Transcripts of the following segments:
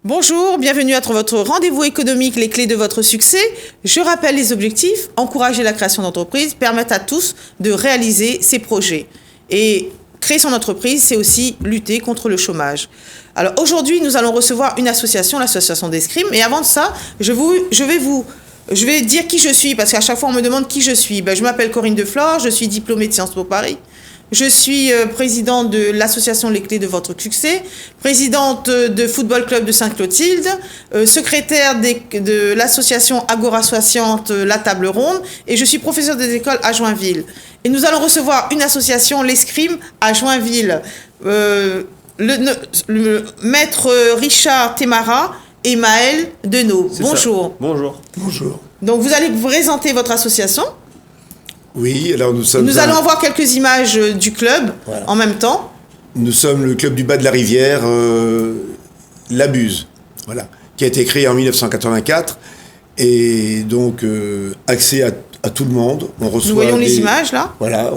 Bonjour, bienvenue à votre rendez-vous économique, les clés de votre succès. Je rappelle les objectifs, encourager la création d'entreprises, permettre à tous de réaliser ses projets. Et créer son entreprise, c'est aussi lutter contre le chômage. Alors aujourd'hui, nous allons recevoir une association, l'association d'escrime. Et avant de ça, je vais dire qui je suis, parce qu'à chaque fois on me demande qui je suis. Je m'appelle Corinne Deflore, je suis diplômée de Sciences Po Paris. Je suis présidente de l'association Les Clés de votre succès, présidente de Football Club de Sainte-Clotilde, secrétaire de l'association Agora 60 La Table Ronde, et je suis professeure des écoles à Joinville. Et nous allons recevoir une association, l'Escrime, à Joinville. Le maître Richard Temara et Maël Denot. Bonjour. Bonjour. Bonjour. Donc vous allez vous présenter votre association. Oui, alors nous allons voir quelques images du club en même temps. Nous sommes le club du bas de la rivière, La Buse, qui a été créé en 1984 et donc accès à tout le monde. On reçoit nous voyons les images là. Voilà,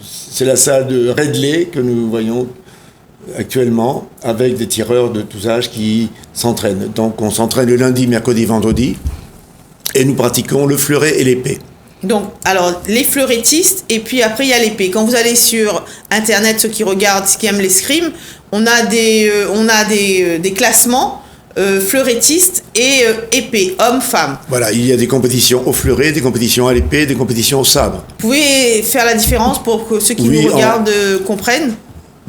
c'est la salle de Redley que nous voyons actuellement avec des tireurs de tous âges qui s'entraînent. Donc on s'entraîne le lundi, mercredi, vendredi et nous pratiquons le fleuret et l'épée. Donc, alors, les fleurettistes, et puis après, il y a l'épée. Quand vous allez sur Internet, ceux qui regardent, ceux qui aiment l'escrime, on a des classements fleurettistes et épée, hommes, femmes. Voilà, il y a des compétitions au fleuret, des compétitions à l'épée, des compétitions au sabre. Vous pouvez faire la différence pour que ceux qui nous regardent comprennent ?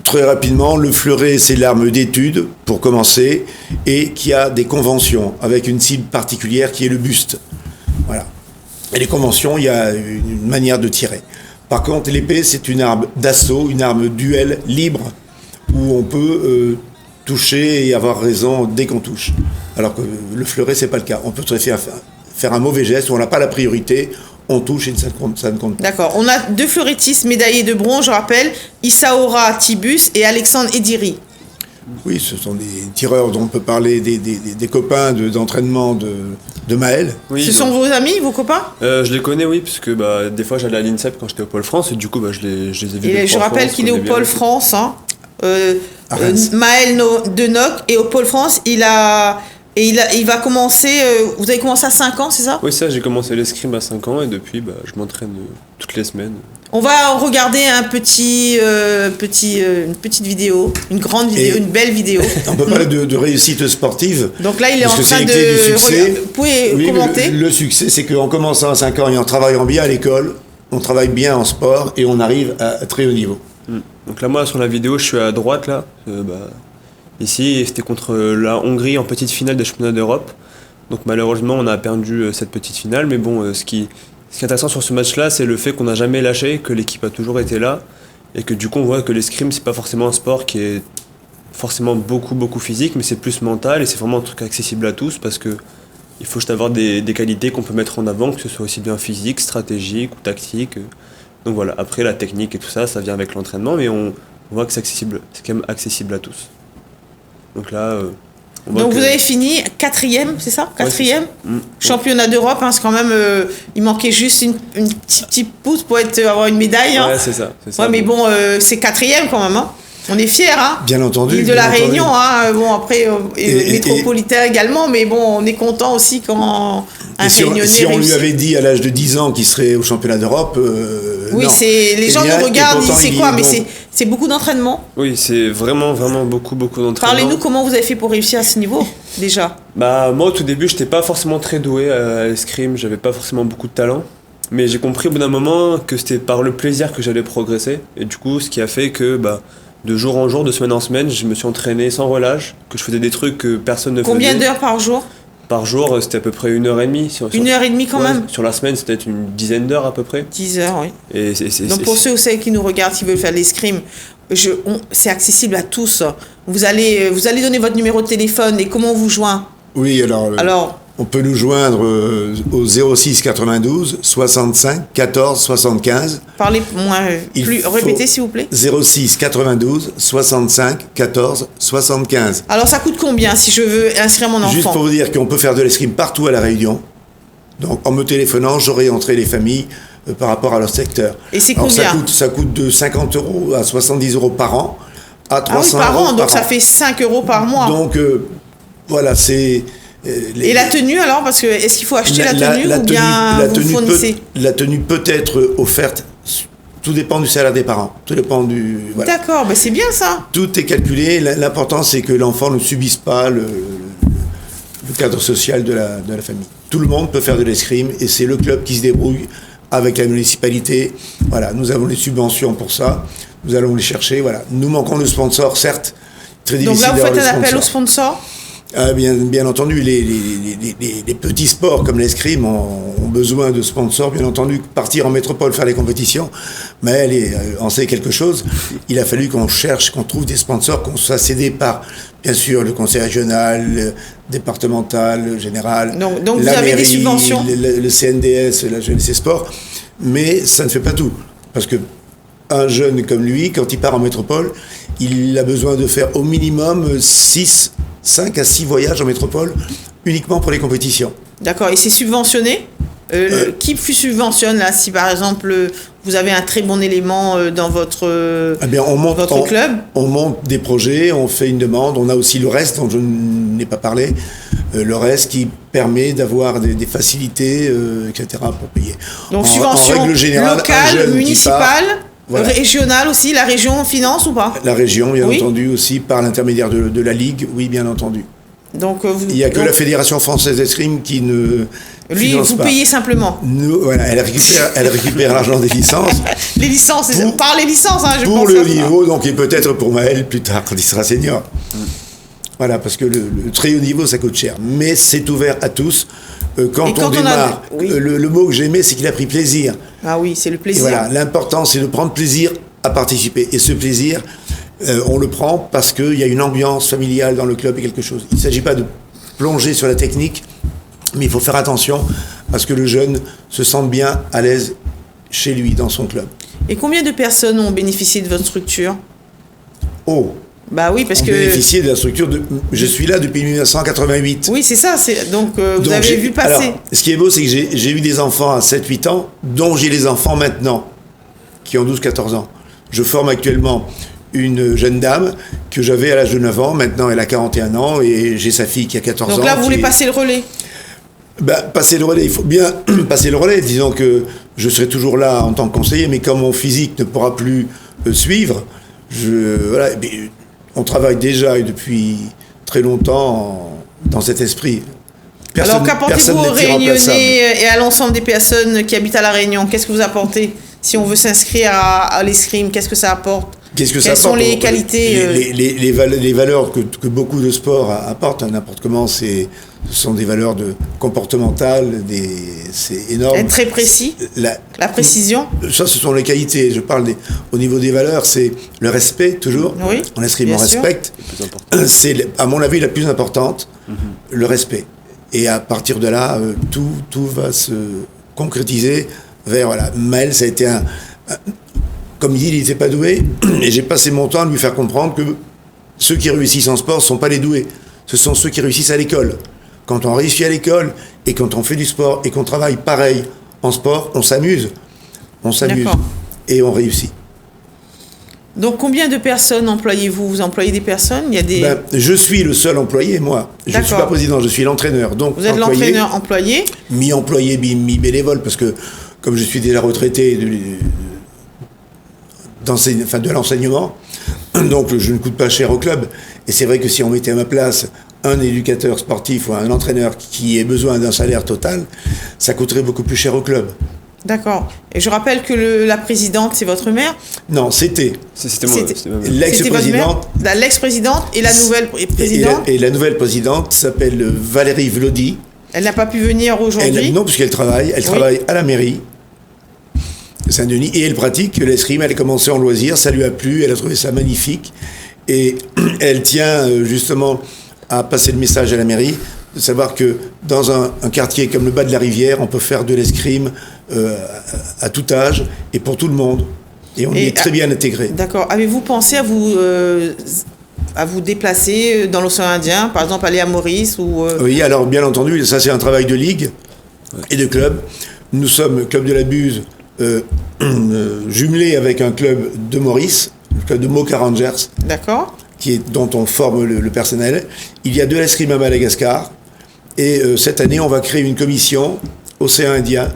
Très rapidement, le fleuret, c'est l'arme d'étude, pour commencer, et qui a des conventions, avec une cible particulière qui est le buste. Voilà. Et les conventions, il y a une manière de tirer. Par contre, l'épée, c'est une arme d'assaut, une arme duel libre, où on peut toucher et avoir raison dès qu'on touche. Alors que le fleuret, c'est pas le cas. On peut faire un mauvais geste, où on n'a pas la priorité, on touche et ça ne compte pas. D'accord. On a 2 fleurettistes médaillés de bronze, je rappelle, Issaora Tibus et Alexandre Ediri. Oui, ce sont des tireurs dont on peut parler des copains d'entraînement de Maël. Oui, ce sont vos amis, vos copains ? Je les connais, oui, parce que des fois j'allais à l'INSEP quand j'étais au Pôle France et du coup je les ai vus. Et je rappelle qu'il est au Pôle France, Maël Denoc, et au Pôle France, il va commencer. Vous avez commencé à 5 ans, c'est ça ? Oui, ça, j'ai commencé l'escrime à 5 ans et depuis je m'entraîne toutes les semaines. On va regarder une petite vidéo, une grande vidéo, une belle vidéo. On peut parler de réussite sportive. Donc là, il est en train de... Vous pouvez commenter ? Le succès, c'est qu'en commençant à 5 ans et en travaillant bien à l'école, on travaille bien en sport et on arrive à très haut niveau. Donc là, moi, sur la vidéo, je suis à droite, là. Ici, c'était contre la Hongrie en petite finale des championnats d'Europe. Donc malheureusement, on a perdu cette petite finale. Mais bon, ce qui est intéressant sur ce match-là, c'est le fait qu'on n'a jamais lâché, que l'équipe a toujours été là. Et que du coup, on voit que l'escrime, c'est pas forcément un sport qui est forcément beaucoup physique, mais c'est plus mental et c'est vraiment un truc accessible à tous parce que il faut juste avoir des qualités qu'on peut mettre en avant, que ce soit aussi bien physique, stratégique ou tactique. Donc voilà, après la technique et tout ça, ça vient avec l'entraînement, mais on voit que c'est quand même accessible à tous. Donc là... Donc vous avez fini 4e, c'est ça ? 4e ? Ouais, Championnat d'Europe, c'est quand même... il manquait juste une petite pouce pour avoir une médaille. Ouais, c'est ça. Ouais, mais bon, c'est 4e quand même. On est fiers, hein. Bien entendu. L'île de la Réunion, hein. Bon, après, métropolitain également, mais bon, on est content aussi quand un Réunionnais si on réussit. lui avait dit à l'âge de 10 ans qu'il serait au championnat d'Europe, oui, non. Les gens nous regardent, ils disent c'est quoi, mais donc... c'est beaucoup d'entraînement. Oui, c'est vraiment beaucoup d'entraînement. Parlez-nous comment vous avez fait pour réussir à ce niveau, déjà. Moi, au tout début, j'étais pas forcément très doué à l'escrime, j'avais pas forcément beaucoup de talent. Mais j'ai compris au bout d'un moment que c'était par le plaisir que j'allais progresser. Et du coup, ce qui a fait que... de jour en jour, de semaine en semaine, je me suis entraîné sans relâche, que je faisais des trucs que personne ne faisait. Combien d'heures par jour ? Par jour, c'était à peu près 1h30. 1h30 quand même ? Sur la semaine, c'était une dizaine d'heures à peu près. 10 heures, oui. Et donc pour ceux qui nous regardent, qui veulent faire de l'escrime, c'est accessible à tous. Vous allez donner votre numéro de téléphone et comment on vous joint ? Oui, alors On peut nous joindre au 06 92 65 14 75. Parlez moins répétez s'il vous plaît. 06 92 65 14 75. Alors ça coûte combien si je veux inscrire mon enfant? Juste pour vous dire qu'on peut faire de l'escrime partout à La Réunion. Donc en me téléphonant, j'orienterai les familles par rapport à leur secteur. Et c'est combien? Ça coûte de 50 € à 70 € par an, à 300 par an, € donc par ça fait 5 € par mois. Donc voilà, c'est... Et la tenue alors, parce que est-ce qu'il faut acheter la tenue ou bien vous fournissez? La tenue peut être offerte, tout dépend du salaire des parents, tout dépend du... Voilà. D'accord, c'est bien ça. Tout est calculé, l'important c'est que l'enfant ne subisse pas le cadre social de la famille. Tout le monde peut faire de l'escrime et c'est le club qui se débrouille avec la municipalité. Voilà, nous avons les subventions pour ça, nous allons les chercher, voilà. Nous manquons de sponsors, certes, très difficile. Donc là, vous faites un appel aux sponsors? Bien entendu, les petits sports comme l'escrime ont besoin de sponsors. Bien entendu, partir en métropole, faire les compétitions, mais on sait quelque chose. Il a fallu qu'on cherche, qu'on trouve des sponsors, qu'on soit cédé par, bien sûr, le conseil régional, le départemental, le général, donc vous avez des subventions, le CNDS, la jeunesse et sport, mais ça ne fait pas tout. Parce que un jeune comme lui, quand il part en métropole, il a besoin de faire au minimum 5 à 6 voyages en métropole uniquement pour les compétitions. D'accord, et c'est subventionné? Qui subventionne là? Si par exemple vous avez un très bon élément dans votre club? On monte des projets, on fait une demande, on a aussi le reste dont je n'ai pas parlé, le reste qui permet d'avoir des facilités, etc. pour payer. Donc subvention en règle générale, locale, municipale, voilà. Régionale aussi, la région finance ou pas? La région, bien entendu, aussi par l'intermédiaire de la Ligue, oui, bien entendu. Donc, il n'y a que la Fédération française d'escrime qui ne finance pas. Vous payez simplement? Voilà, elle récupère l'argent des licences. Les licences, par les licences, hein, je pense. Pour le niveau, donc, et peut-être pour Maël plus tard, quand il sera senior. Voilà, parce que le très haut niveau, ça coûte cher. Mais c'est ouvert à tous. Quand on démarre, le mot que j'aimais, c'est qu'il a pris plaisir. Ah oui, c'est le plaisir. Et voilà, l'important, c'est de prendre plaisir à participer. Et ce plaisir, on le prend parce qu'il y a une ambiance familiale dans le club et quelque chose. Il ne s'agit pas de plonger sur la technique, mais il faut faire attention à ce que le jeune se sente bien à l'aise chez lui, dans son club. Et combien de personnes ont bénéficié de votre structure? Bah oui, parce que... bénéficié de la structure je suis là depuis 1988. Oui, c'est ça. Donc vous avez vu passer. Alors, ce qui est beau, c'est que j'ai eu des enfants à 7-8 ans, dont j'ai les enfants maintenant, qui ont 12-14 ans. Je forme actuellement une jeune dame que j'avais à l'âge de 9 ans. Maintenant, elle a 41 ans et j'ai sa fille qui a 14 ans. Donc là, vous voulez passer le relais? Passer le relais, il faut bien passer le relais. Disons que je serai toujours là en tant que conseiller, mais comme mon physique ne pourra plus suivre, voilà... On travaille déjà et depuis très longtemps dans cet esprit. Alors qu'apportez-vous aux Réunionnais et à l'ensemble des personnes qui habitent à La Réunion? Qu'est-ce que vous apportez? Si on veut s'inscrire à l'escrime, qu'est-ce que ça apporte? Quelles sont les qualités? Les valeurs que beaucoup de sports apportent, n'importe comment, ce sont des valeurs comportementales, c'est énorme. Être très précis, la précision. Ça, ce sont les qualités. Je parle au niveau des valeurs, c'est le respect, toujours. Oui, en escrime, on respecte. C'est, à mon avis, la plus importante, le respect. Et à partir de là, tout va se concrétiser vers... Voilà. Maël, ça a été comme il dit, il n'était pas doué, et j'ai passé mon temps à lui faire comprendre que ceux qui réussissent en sport ne sont pas les doués. Ce sont ceux qui réussissent à l'école. Quand on réussit à l'école, et quand on fait du sport, et qu'on travaille pareil en sport, on s'amuse. On s'amuse. Et on réussit. Donc, combien de personnes employez-vous? Vous employez des personnes? Il y a des... je suis le seul employé, moi. Je ne suis pas président, je suis l'entraîneur. Donc, vous êtes l'entraîneur employé? Mi-employé, mi-bénévole, parce que comme je suis déjà retraité de l'enseignement, donc je ne coûte pas cher au club. Et c'est vrai que si on mettait à ma place un éducateur sportif ou un entraîneur qui ait besoin d'un salaire total, ça coûterait beaucoup plus cher au club. D'accord. Et je rappelle que la présidente, c'est votre mère? Non, c'était moi. L'ex-présidente. L'ex-présidente et la nouvelle présidente? Et la nouvelle présidente s'appelle Valérie Vlody. Elle n'a pas pu venir aujourd'hui? Non, puisqu'elle travaille. Elle travaille à la mairie Saint-Denis, et elle pratique l'escrime. Elle a commencé en loisir, ça lui a plu, elle a trouvé ça magnifique, et elle tient justement à passer le message à la mairie de savoir que dans un quartier comme le bas de la rivière, on peut faire de l'escrime à tout âge et pour tout le monde. Et on y est très bien intégré. D'accord. Avez-vous pensé à vous déplacer dans l'océan Indien, par exemple aller à Maurice ou Oui, alors bien entendu, ça c'est un travail de ligue et de club. Nous sommes Club de la Buse jumelé avec un club de Maurice, le club de Mocha Rangers. D'accord. Dont on forme le personnel. Il y a de l'escrime à Madagascar. Et cette année, on va créer une commission Océan Indien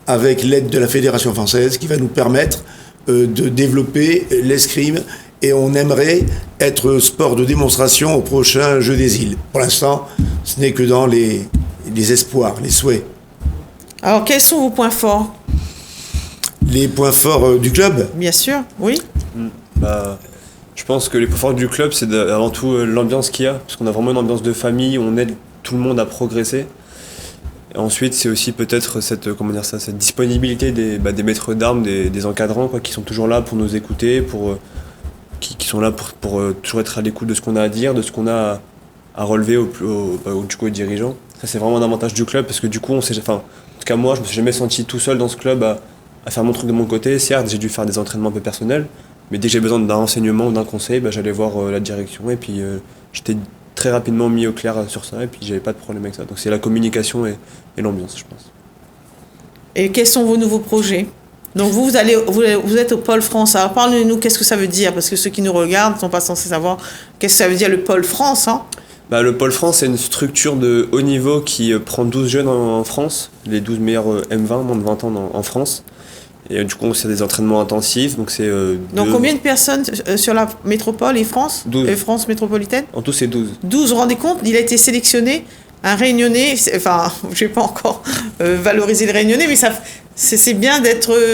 avec l'aide de la Fédération française qui va nous permettre de développer l'escrime. Et on aimerait être sport de démonstration au prochain Jeux des îles. Pour l'instant, ce n'est que dans les espoirs, les souhaits. Alors, quels sont vos points forts? Les points forts du club? Bien sûr, oui. Je pense que les points forts du club, c'est avant tout l'ambiance qu'il y a, parce qu'on a vraiment une ambiance de famille, on aide tout le monde à progresser. Et ensuite, c'est aussi peut-être cette disponibilité des maîtres d'armes, des encadrants, qui sont toujours là pour nous écouter, qui sont là pour toujours être à l'écoute de ce qu'on a à dire, de ce qu'on a à relever aux dirigeants. Ça, c'est vraiment un avantage du club, parce que du coup, en tout cas moi, je me suis jamais senti tout seul dans ce club à faire mon truc de mon côté. Certes, j'ai dû faire des entraînements un peu personnels, mais dès que j'ai besoin d'un renseignement ou d'un conseil, j'allais voir la direction, et puis j'étais très rapidement mis au clair sur ça, et puis j'avais pas de problème avec ça. Donc c'est la communication et l'ambiance, je pense. Et quels sont vos nouveaux projets? Donc vous êtes au Pôle France. Alors parlez-nous, qu'est-ce que ça veut dire? Parce que ceux qui nous regardent ne sont pas censés savoir qu'est-ce que ça veut dire le Pôle France, hein? Le Pôle France, c'est une structure de haut niveau qui prend 12 jeunes en France, les 12 meilleurs M20, moins de 20 ans en France. Et du coup, c'est des entraînements intensifs. Donc combien de personnes sur la métropole et France? 12. France métropolitaine? En tout, c'est 12. 12, vous vous rendez compte? Il a été sélectionné, un Réunionnais. Enfin, je n'ai pas encore valorisé le Réunionnais, mais c'est bien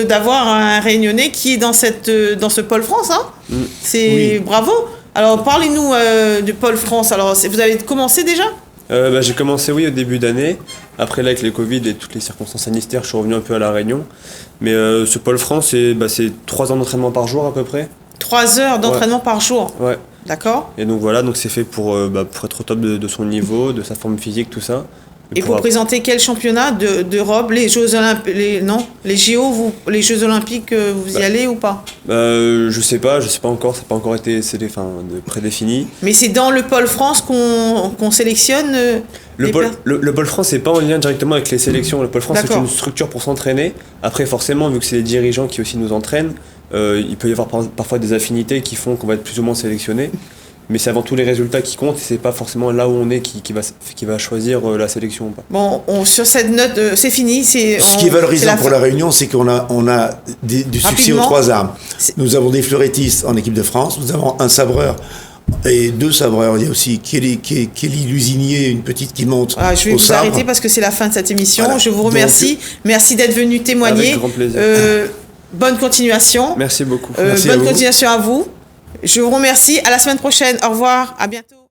d'avoir un Réunionnais qui est dans ce Pôle France. Hein? Oui. Bravo. Alors, parlez-nous du Pôle France. Alors, vous avez commencé déjà? J'ai commencé, oui, au début d'année. Après, là, avec les Covid et toutes les circonstances sanitaires, je suis revenu un peu à La Réunion. Mais ce Pôle France, c'est 3 ans d'entraînement par jour à peu près. 3 heures d'entraînement par jour? Ouais. D'accord. Et donc voilà, c'est fait pour être au top de son niveau, de sa forme physique, tout ça. Et pour présenter quel championnat d'Europe? Les Jeux Olympiques, les JO, les Jeux Olympiques, vous y allez ou pas? Je sais pas encore, ça n'a pas encore été prédéfini. Mais c'est dans le Pôle France qu'on sélectionne le Pôle France, c'est pas en lien directement avec les sélections. Le Pôle France, c'est une structure pour s'entraîner. Après, forcément, vu que c'est les dirigeants qui aussi nous entraînent, il peut y avoir parfois des affinités qui font qu'on va être plus ou moins sélectionné. Mais c'est avant tout les résultats qui comptent, et c'est pas forcément là où on est qui va choisir la sélection ou pas. Bon, sur cette note, c'est fini. Ce qui est valorisant pour la Réunion, c'est qu'on a du succès aux 3 armes. Nous avons des fleurettistes en équipe de France, nous avons un sabreur et 2 sabreurs. Il y a aussi Kelly Lusinier, une petite qui monte. Je vais vous arrêter parce que c'est la fin de cette émission. Voilà. Je vous remercie. Merci d'être venu témoigner. Avec grand plaisir. Bonne continuation. Merci beaucoup. Bonne continuation à vous. Je vous remercie. À la semaine prochaine. Au revoir. À bientôt.